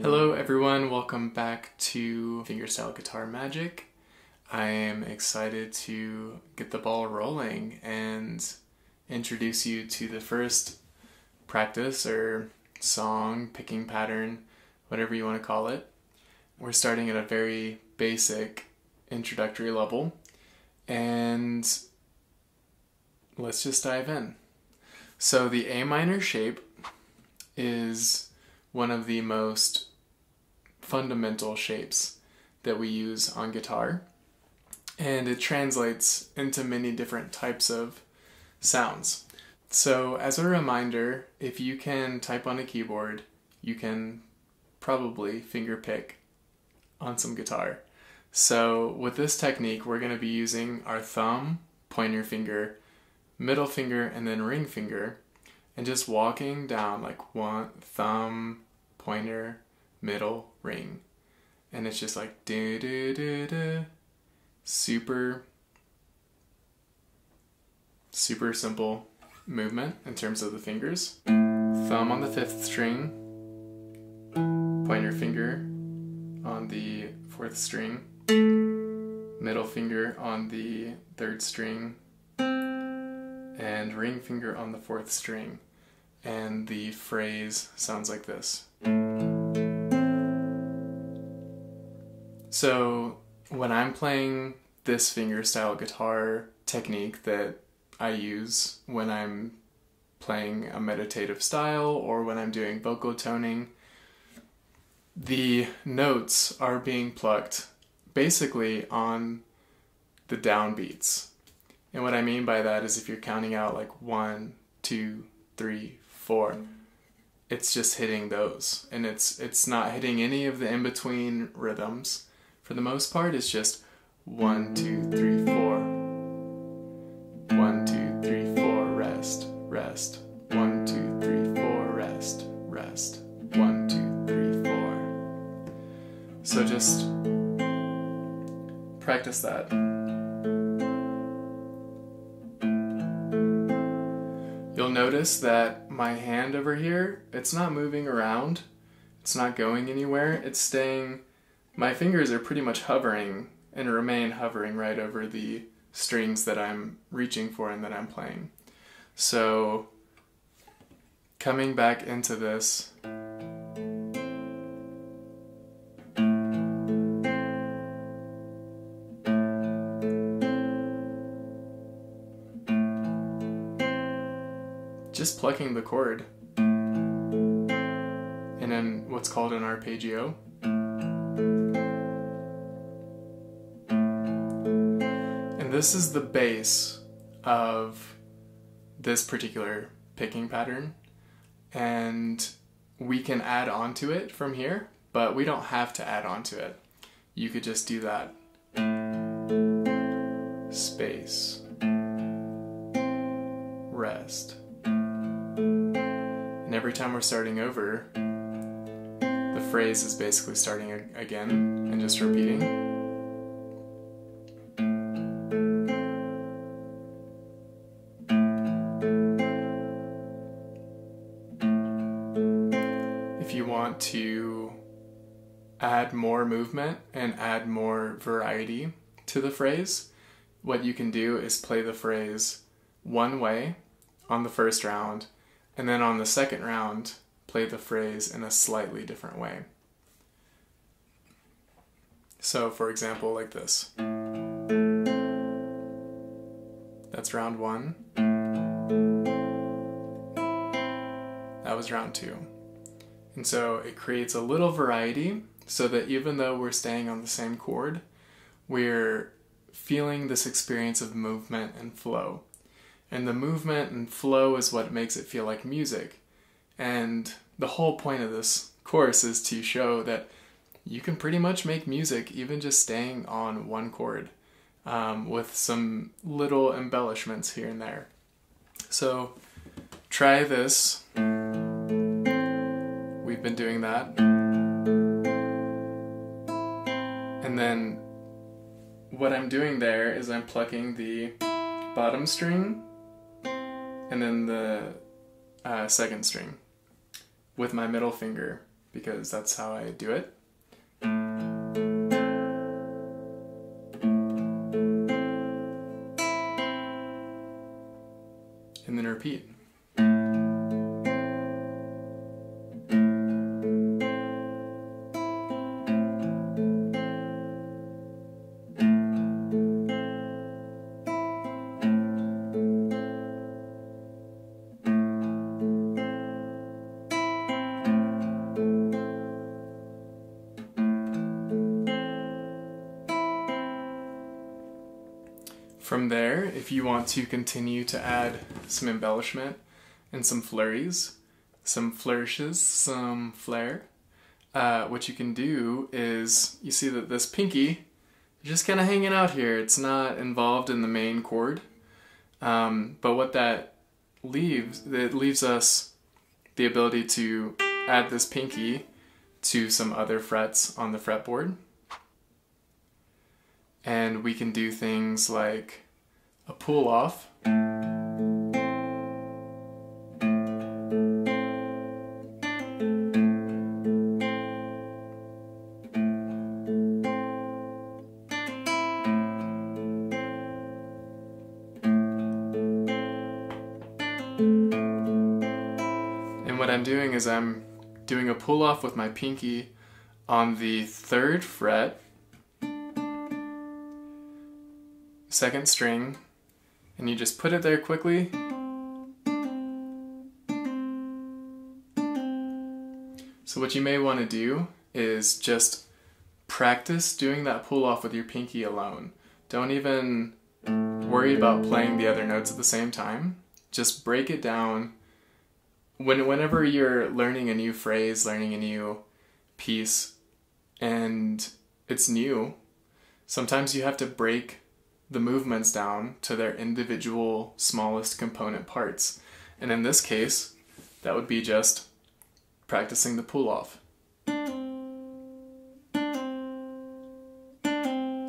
Hello everyone, welcome back to Fingerstyle Guitar Magic. I am excited to get the ball rolling and introduce you to the first practice or song, picking pattern, whatever you want to call it. We're starting at a very basic introductory level and let's just dive in. So the A minor shape is one of the most fundamental shapes that we use on guitar, and it translates into many different types of sounds. So as a reminder, if you can type on a keyboard, you can probably finger pick on some guitar. So with this technique, we're going to be using our thumb, pointer finger, middle finger, and then ring finger, and just walking down like one thumb, pointer, middle, ring. And it's just like do do do do. Super simple movement in terms of the fingers. Thumb on the 5th string, pointer finger on the 4th string, middle finger on the 3rd string, and ring finger on the 4th string. And the phrase sounds like this. So when I'm playing this fingerstyle guitar technique that I use when I'm playing a meditative style or when I'm doing vocal toning, the notes are being plucked basically on the downbeats. And what I mean by that is if you're counting out like 1, 2, 3, 4, it's just hitting those, and it's not hitting any of the in-between rhythms. For the most part, it's just 1, 2, 3, 4. 1, 2, 3, 4, rest, rest. 1, 2, 3, 4, rest, rest. 1, 2, 3, 4. So just practice that. You'll notice that my hand over here, it's not moving around. It's not going anywhere. It's staying, my fingers are pretty much hovering and remain hovering right over the strings that I'm reaching for and that I'm playing. So coming back into this, just plucking the chord, and then what's called an arpeggio. And this is the base of this particular picking pattern, and we can add on to it from here, but we don't have to add on to it. You could just do that. Space. Rest. And every time we're starting over, the phrase is basically starting again and just repeating. If you want to add more movement and add more variety to the phrase, what you can do is play the phrase one way on the first round, and then on the second round, play the phrase in a slightly different way. So, for example, like this. That's round 1. That was round 2. And so it creates a little variety so that even though we're staying on the same chord, we're feeling this experience of movement and flow. And the movement and flow is what makes it feel like music. And the whole point of this course is to show that you can pretty much make music even just staying on one chord, with some little embellishments here and there. So try this. We've been doing that. And then what I'm doing there is I'm plucking the bottom string and then the 2nd string with my middle finger. because that's how I do it. And then repeat. From there, if you want to continue to add some embellishment and some flurries, some flourishes, some flair, what you can do is, you see that this pinky is just kind of hanging out here. It's not involved in the main chord, but what that leaves, it leaves us the ability to add this pinky to some other frets on the fretboard. And we can do things like a pull off, and what I'm doing is I'm doing a pull off with my pinky on the 3rd fret, 2nd string, and you just put it there quickly. So what you may want to do is just practice doing that pull off with your pinky alone. Don't even worry about playing the other notes at the same time. Just break it down. Whenever you're learning a new phrase, learning a new piece, and it's new, sometimes you have to break the movements down to their individual smallest component parts. And in this case, that would be just practicing the pull off.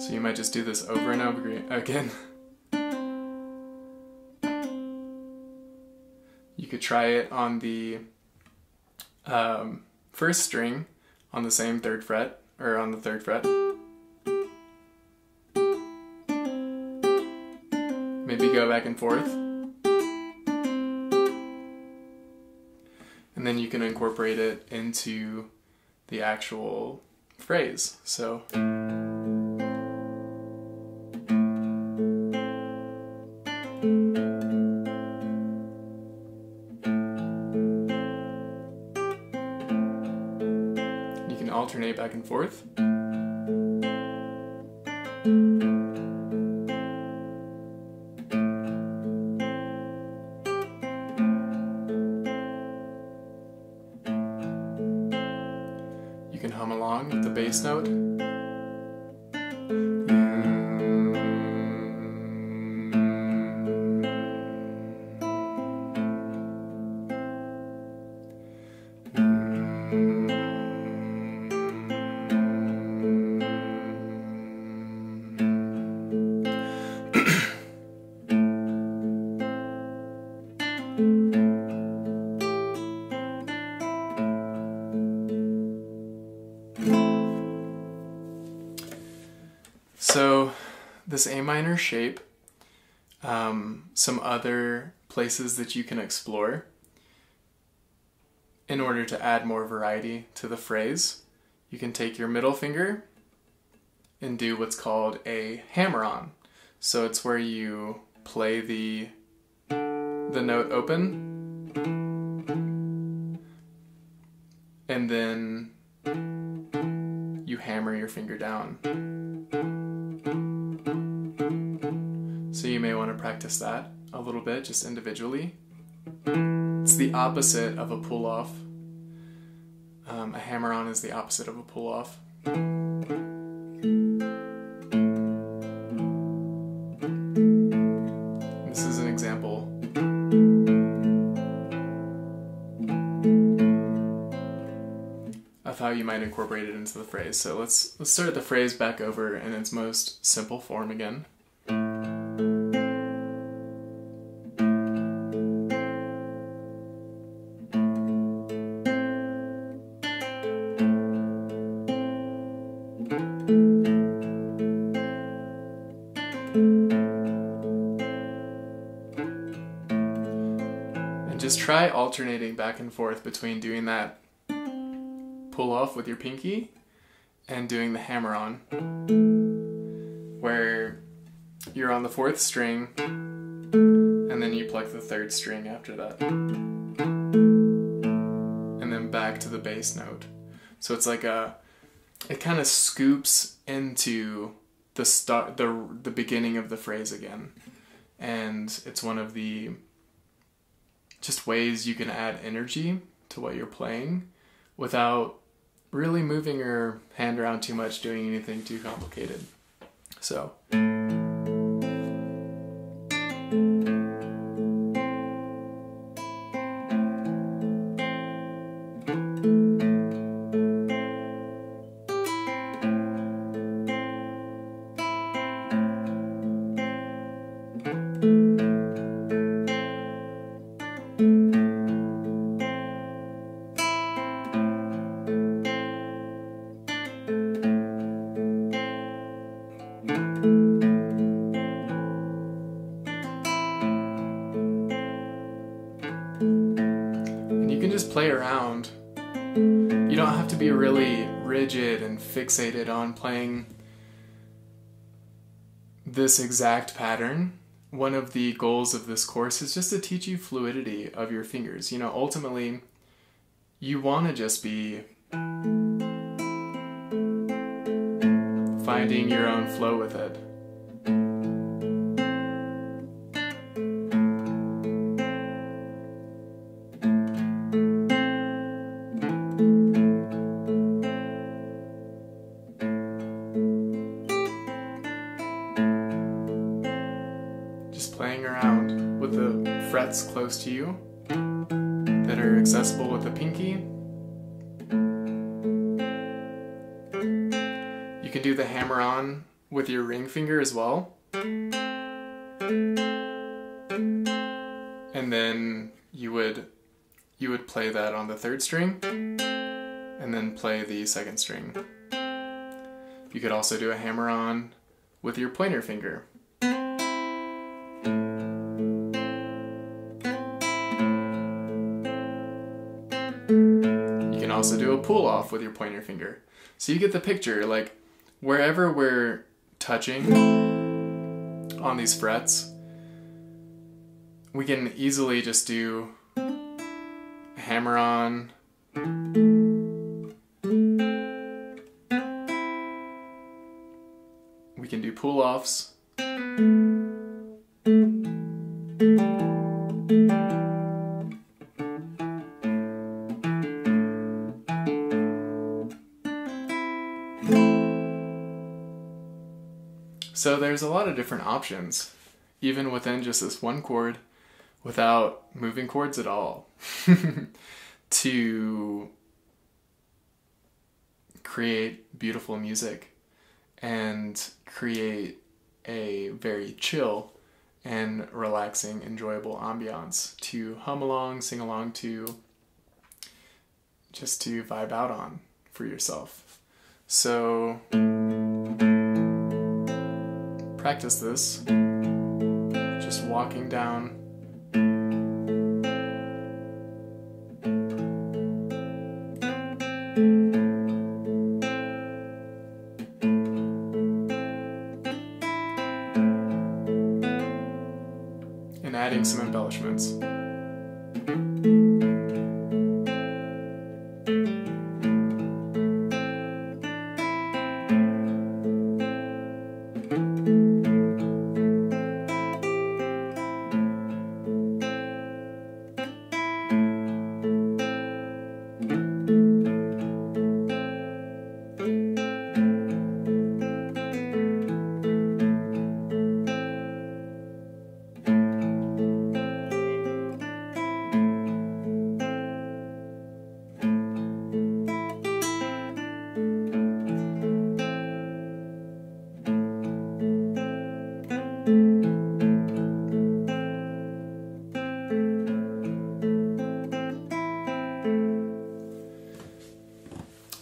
So you might just do this over and over again. You could try it on the 1st string on the same 3rd fret, or on the 3rd fret. Maybe go back and forth. And then you can incorporate it into the actual phrase. So you can alternate back and forth. You can hum along with the bass note. So this A minor shape, some other places that you can explore in order to add more variety to the phrase. You can take your middle finger and do what's called a hammer-on. So it's where you play the note open, and then you hammer your finger down. So you may want to practice that a little bit, just individually. It's the opposite of a pull-off. A hammer-on is the opposite of a pull-off. This is an example. Of how you might incorporate it into the phrase. So let's start the phrase back over in its most simple form again. try alternating back and forth between doing that pull off with your pinky and doing the hammer on, where you're on the 4th string and then you pluck the 3rd string after that, and then back to the bass note. So it's like it kind of scoops into the beginning of the phrase again, and it's one of the just ways you can add energy to what you're playing without really moving your hand around too much, doing anything too complicated. So play around. You don't have to be really rigid and fixated on playing this exact pattern. One of the goals of this course is just to teach you fluidity of your fingers. You know, ultimately, you want to just be finding your own flow with it. Playing around with the frets close to you that are accessible with the pinky. You can do the hammer on with your ring finger as well. And then you would play that on the 3rd string and then play the 2nd string. You could also do a hammer on with your pointer finger. You can also do a pull off with your pointer finger. So you get the picture, like wherever we're touching on these frets, we can easily just do a hammer on, we can do pull offs, so there's a lot of different options, even within just this one chord, without moving chords at all, to create beautiful music and create a very chill and relaxing, enjoyable ambiance to hum along, sing along to, just to vibe out on for yourself. So practice this, just walking down and adding some embellishments.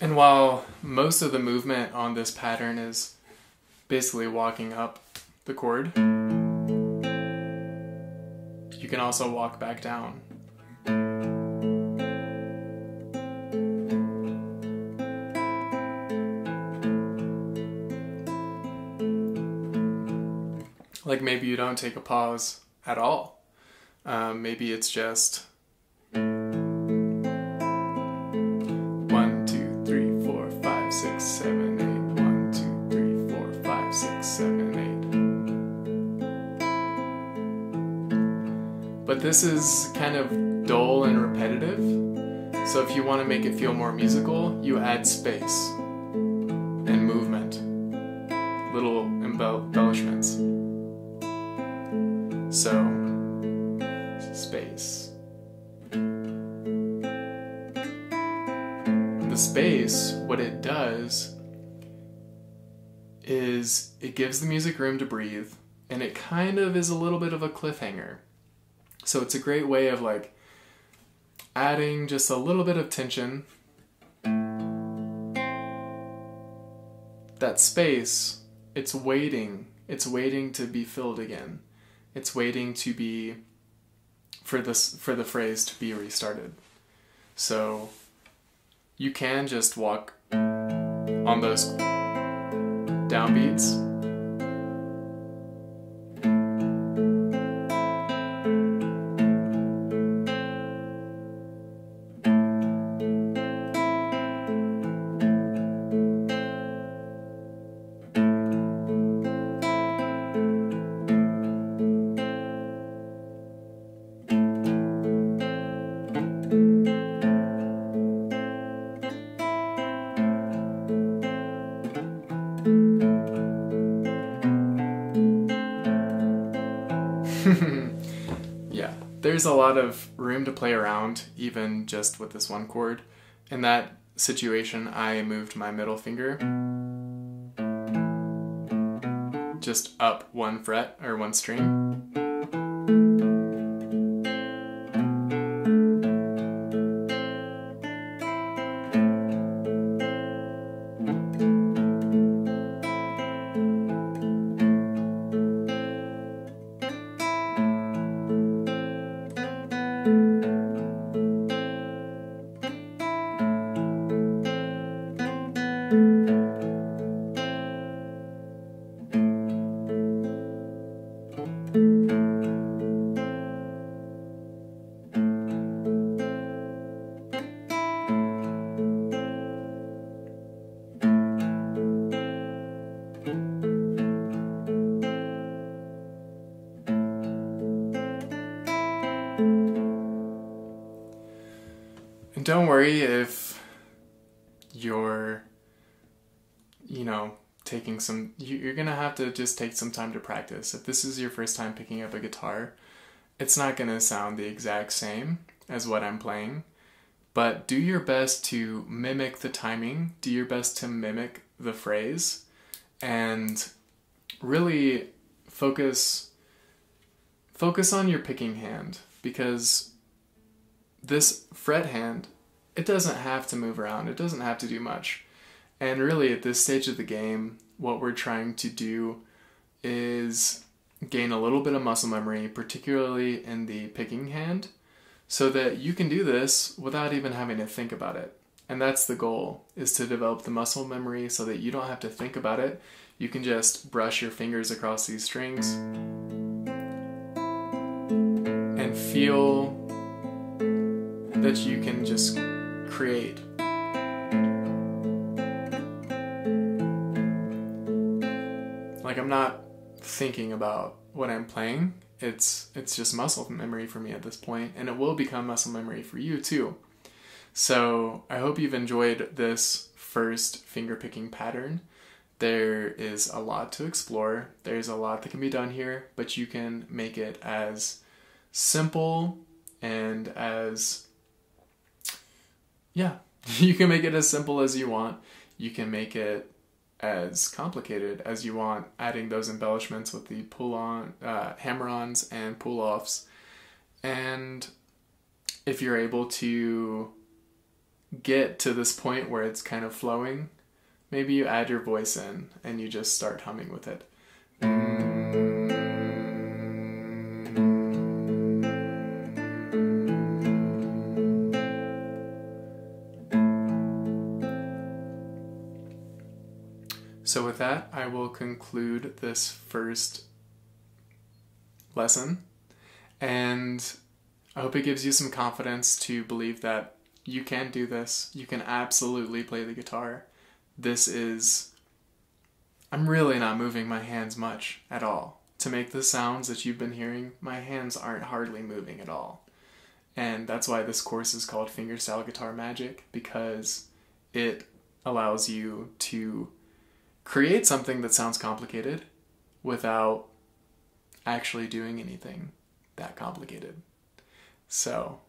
And while most of the movement on this pattern is basically walking up the chord, you can also walk back down. Like maybe you don't take a pause at all. Maybe it's just 1, 2, 3, 4, 5, 6, 7, 8. 1, 2, 3, 4, 5, 6, 7, 8. But this is kind of dull and repetitive. So if you want to make it feel more musical, you add space and movement, little embellishments. So, space. The space, what it does is it gives the music room to breathe, and it kind of is a little bit of a cliffhanger. So it's a great way of like adding just a little bit of tension. That space, it's waiting to be filled again. It's waiting to be for the phrase to be restarted. So you can just walk on those downbeats. Yeah, there's a lot of room to play around, even just with this one chord. In that situation, I moved my middle finger just up one fret or one string. And don't worry if you're, taking some, you're gonna have to just take some time to practice. If this is your first time picking up a guitar, it's not gonna sound the exact same as what I'm playing, but do your best to mimic the timing, do your best to mimic the phrase, and really focus on your picking hand, because this fret hand, it doesn't have to move around, it doesn't have to do much. And really at this stage of the game, what we're trying to do is gain a little bit of muscle memory, particularly in the picking hand, so that you can do this without even having to think about it. And that's the goal, is to develop the muscle memory so that you don't have to think about it. You can just brush your fingers across these strings and feel that you can just create. Like, I'm not thinking about what I'm playing. It's just muscle memory for me at this point, and it will become muscle memory for you too. So I hope you've enjoyed this first finger picking pattern. There is a lot to explore. There's a lot that can be done here, but you can make it as simple and as, you can make it as simple as you want. You can make it as complicated as you want, adding those embellishments with the pull-on, hammer-ons and pull-offs. And if you're able to get to this point where it's kind of flowing, maybe you add your voice in and you just start humming with it. So with that, I will conclude this first lesson, and I hope it gives you some confidence to believe that you can do this. You can absolutely play the guitar. I'm really not moving my hands much at all. To make the sounds that you've been hearing, my hands aren't hardly moving at all. And that's why this course is called Fingerstyle Guitar Magic, because it allows you to create something that sounds complicated without actually doing anything that complicated. So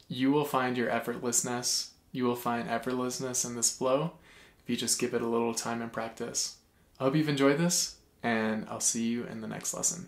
you will find your effortlessness. You will find effortlessness in this flow if you just give it a little time and practice. I hope you've enjoyed this, and I'll see you in the next lesson.